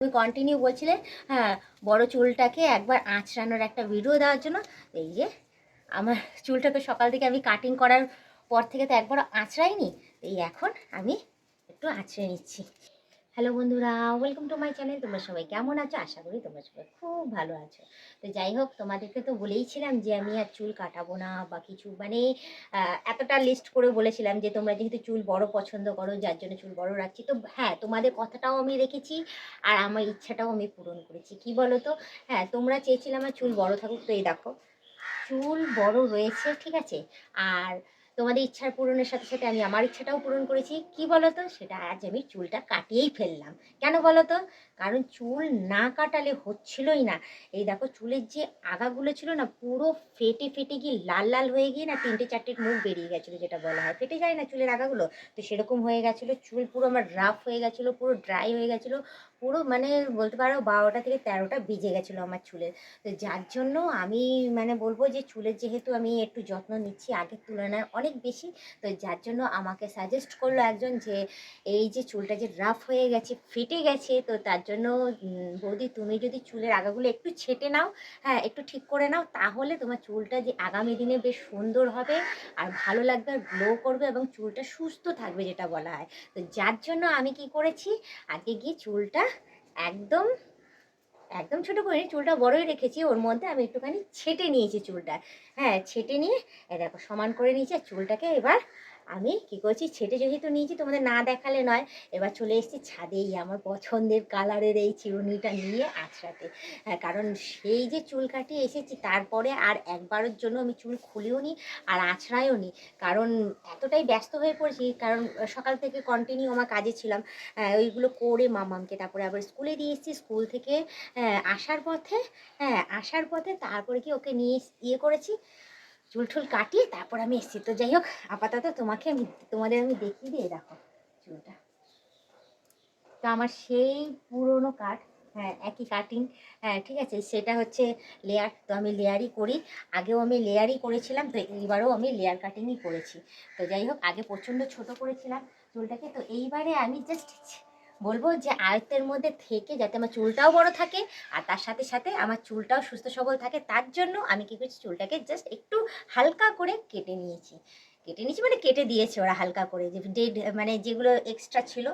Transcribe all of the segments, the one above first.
তুমি কন্টিনিউ বলছিলে হ্যাঁ বড় চুলটাকে একবার আঁচড়ানোর একটা ভিডিও দেওয়ার জন্য। এই যে আমার চুলটা তো সকাল থেকে আমি কাটিং করার পর থেকে তো একবারও আঁচড়াইনি। এই এখন আমি একটু আঁচড়ে নিচ্ছি। হ্যালো বন্ধুরা, ওয়েলকাম টু মাই চ্যানেল। তোমরা সবাই কেমন আছো? আশা করি তোমরা সবাই খুব ভালো আছো। তো যাই হোক, তোমাদেরকে তো বলেইছিলাম যে আমি আর চুল কাটাবো না বা কিছু, মানে এতটা লিস্ট করে বলেছিলাম যে তোমরা যেহেতু চুল বড় পছন্দ করো, যার জন্য চুল বড় রাখছি। তো হ্যাঁ, তোমাদের কথাটাও আমি রেখেছি আর আমার ইচ্ছাটাও আমি পূরণ করেছি। কি বলো তো, হ্যাঁ তোমরা চেয়েছিলে আমার চুল বড় থাকুক, তো এই দেখো চুল বড় রয়েছে, ঠিক আছে। আর তোমাদের ইচ্ছার পূরণের সাথে সাথে আমি আমার ইচ্ছাটাও পূরণ করেছি। কি বলো তো, সেটা আজ আমি চুলটা কাটিয়েই ফেললাম। কেন বলো তো? কারণ চুল না কাটালে হচ্ছিলই না। এই দেখো চুলের যে আগাগুলো ছিল না, পুরো ফেটে ফেটে গিয়ে লাল লাল হয়ে গিয়ে না তিনটে চারটে মুখ বেরিয়ে গেছিলো, যেটা বলা হয় ফেটে যায় না চুলের আগাগুলো। তো সেরকম হয়ে গেছিলো, চুল পুরো আমার রাফ হয়ে গেছিলো, পুরো ড্রাই হয়ে গেছিলো, পুরো মানে বলতে পারো 12টা থেকে 13টা ভিজে গেছিলো আমার চুলের। তো যার জন্য আমি মানে বলবো যে চুলের যেহেতু আমি একটু যত্ন নিচ্ছি আগের তুলনায় অনেক বেশি, তো যার জন্য আমাকে সাজেস্ট করলো একজন যে এই যে চুলটা যে রাফ হয়ে গেছে, ফেটে গেছে, তো তার জন্য বৌদি তুমি যদি চুলের আগাগুলো একটু ছেটে নাও, হ্যাঁ একটু ঠিক করে নাও, তাহলে তোমার চুলটা যে আগামী দিনে বেশ সুন্দর হবে আর ভালো লাগবে আর গ্লো করবে এবং চুলটা সুস্থ থাকবে, যেটা বলা হয়। তো যার জন্য আমি কি করেছি, আগে গিয়ে চুলটা একদম একদম ছোট করে চুলটা বড়ই রেখেছি, ওর মধ্যে আমি একটুখানি ছেটে নিয়েছি চুলটা। হ্যাঁ ছেটে নিয়ে দেখো সমান করে নিয়েছি। আর চুলটাকে এবার আমি কি করছি, ছেটে যেহেতু নিয়েছি তোমাদের না দেখালে নয়, এবার চলে এসেছি ছাদেই আমার পছন্দের কালারের এই চিরুনিটা নিয়ে আঁচড়াতে। হ্যাঁ, কারণ সেই যে চুল কাটিয়ে এসেছি তারপরে আর একবারের জন্য আমি চুল খুলিও নি আর আঁচড়াইও নি। কারণ এতটাই ব্যস্ত হয়ে পড়েছি, কারণ সকাল থেকে কন্টিনিউ আমার কাজে ছিলাম। ওইগুলো করে মামামকে তারপরে আবার স্কুলে দিয়ে এসেছি, স্কুল থেকে আসার পথে তারপরে কি ওকে নিয়ে ইয়ে করেছি, চুল টুল কাটিয়ে তারপর আমি এসেছি। তো যাই হোক, আপাতত তোমাদের আমি দেখিয়ে দিয়ে দেখো চুলটা। তো আমার সেই পুরনো কাট, হ্যাঁ একই কাটিং, হ্যাঁ ঠিক আছে, সেটা হচ্ছে লেয়ার। তো আমি লেয়ারই করি, আগেও আমি লেয়ারই করেছিলাম, তো এইবারও আমি লেয়ার কাটিংই করেছি। তো যাই হোক, আগে প্রচণ্ড ছোট করেছিলাম চুলটাকে, তো এইবারে আমি জাস্ট বলবো যে আয়ত্তের মধ্যে থেকে যাতে আমার চুলটাও বড় থাকে আর তার সাথে সাথে আমার চুলটাও সুস্থ সবল থাকে, তার জন্য আমি কী করছি, চুলটাকে জাস্ট একটু হালকা করে কেটে নিয়েছি। কেটে নিয়েছি মানে কেটে দিয়েছে ওরা হালকা করে, যে ডেড মানে যেগুলো এক্সট্রা ছিল,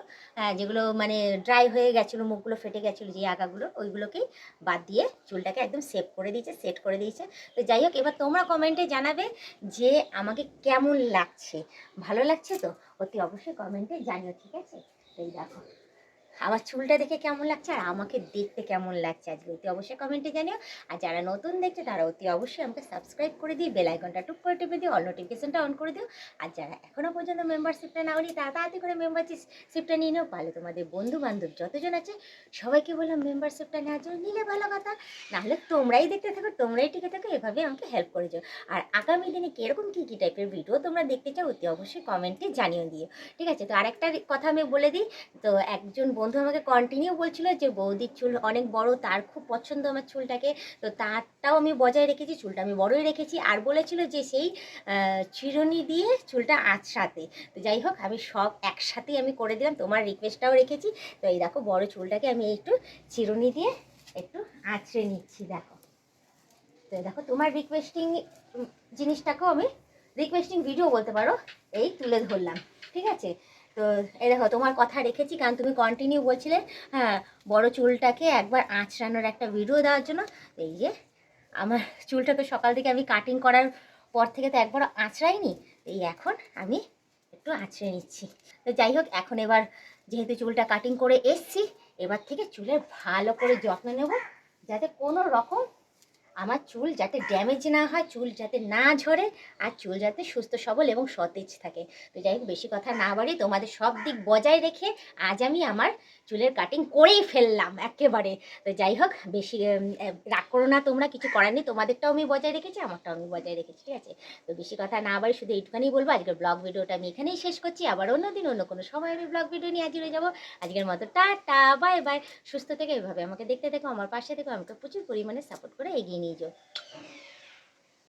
যেগুলো মানে ড্রাই হয়ে গেছিলো, মুখগুলো ফেটে গেছিলো যে আগাগুলো, ওইগুলোকেই বাদ দিয়ে চুলটাকে একদম সেভ করে দিয়েছে, সেট করে দিয়েছে। তো যাই হোক, এবার তোমরা কমেন্টে জানাবে যে আমাকে কেমন লাগছে, ভালো লাগছে তো অতি অবশ্যই কমেন্টে জানিও, ঠিক আছে। এই দেখো আমার চুলটা দেখে কেমন লাগছে আর আমাকে দেখতে কেমন লাগছে আজকে অতি অবশ্যই কমেন্টে জানিও। আর যারা নতুন দেখছে তারা অতি অবশ্যই আমাকে সাবস্ক্রাইব করে দিয়ে বেল আইকনটা টুক করে টিপে দিও, অল নোটিফিকেশনটা অন করে দিও। আর যারা এখনও পর্যন্ত মেম্বারশিপটা নাও নি তারা তাড়াতাড়ি করে মেম্বারশিপটা নিয়ে নাও। পারলে তোমাদের বন্ধু বান্ধব যতজন আছে সবাইকে বললাম মেম্বারশিপটা নেওয়ার জন্য, নিলে ভালো কথা, নাহলে তোমরাই দেখতে থাকো, তোমরাই টিকে থাকো, এভাবে আমাকে হেল্প করে যাও। আর আগামী দিনে কীরকম কী কী টাইপের ভিডিও তোমরা দেখতে চাও অতি অবশ্যই কমেন্টে জানিয়ে দিও, ঠিক আছে। তো আরেকটা কথা আমি বলে দিই, তো একজন বন্ধু আমাকে কন্টিনিউ বলছিল যে বৌদির চুল অনেক বড়, তার খুব পছন্দ আমার চুলটাকে, তো তারটাও আমি বজায় রেখেছি, চুলটা আমি বড়ই রেখেছি। আর বলেছিল যে সেই চিরুনি দিয়ে চুলটা আঁচড়াতে। তো যাই হোক, আমি সব একসাথেই আমি করে দিলাম, তোমার রিকোয়েস্টটাও রেখেছি। তো এই দেখো বড় চুলটাকে আমি একটু চিরুনি দিয়ে একটু আঁচড়ে নিচ্ছি, দেখো। তো দেখো তোমার রিকোয়েস্টিং জিনিসটাকেও আমি রিকোয়েস্টিং ভিডিও বলতে পারো, এই তুলে ধরলাম, ঠিক আছে। তো এই দেখো তোমার কথা রেখেছি, কারণ তুমি কন্টিনিউ বলছিলে হ্যাঁ বড় চুলটাকে একবার আঁচড়ানোর একটা ভিডিও দেওয়ার জন্য। এই যে আমার চুলটা তো সকাল থেকে আমি কাটিং করার পর থেকে তো একবারও আঁচড়াইনি। এই এখন আমি একটু আঁচড়ে নিচ্ছি। তো যাই হোক, এখন এবার যেহেতু চুলটা কাটিং করে এসছি, এবার থেকে চুলের ভালো করে যত্ন নেব, যাতে কোনো রকম আমার চুল যাতে ড্যামেজ না হয়, চুল যাতে না ঝরে, আর চুল যাতে সুস্থ সবল এবং সতেজ থাকে। তো যাই হোক, বেশি কথা না বাড়িয়ে তোমাদের সব দিক বজায় রেখে আজ আমি আমার চুলের কাটিং করেই ফেললাম একেবারে। তো যাই হোক, বেশি রাগ করো না, তোমরা কিছু করার নেই, তোমাদেরটাও আমি বজায় রেখেছি, আমারটাও আমি বজায় রেখেছি, ঠিক আছে। তো বেশি কথা না বাড়ি শুধু এইটুখানি বলবো, আজকের ব্লগ ভিডিওটা আমি এখানেই শেষ করছি। আবার অন্যদিন অন্য কোনো সময় আমি ব্লগ ভিডিও নিয়ে হাজির হয়ে যাবো। আজকের মতো টাটা, বাই বাই। সুস্থ থেকে এভাবে আমাকে দেখতে থেকো, আমার পাশে থেকো, আমাকে প্রচুর পরিমাণে সাপোর্ট করে এগিয়ে নিয়ে যাও।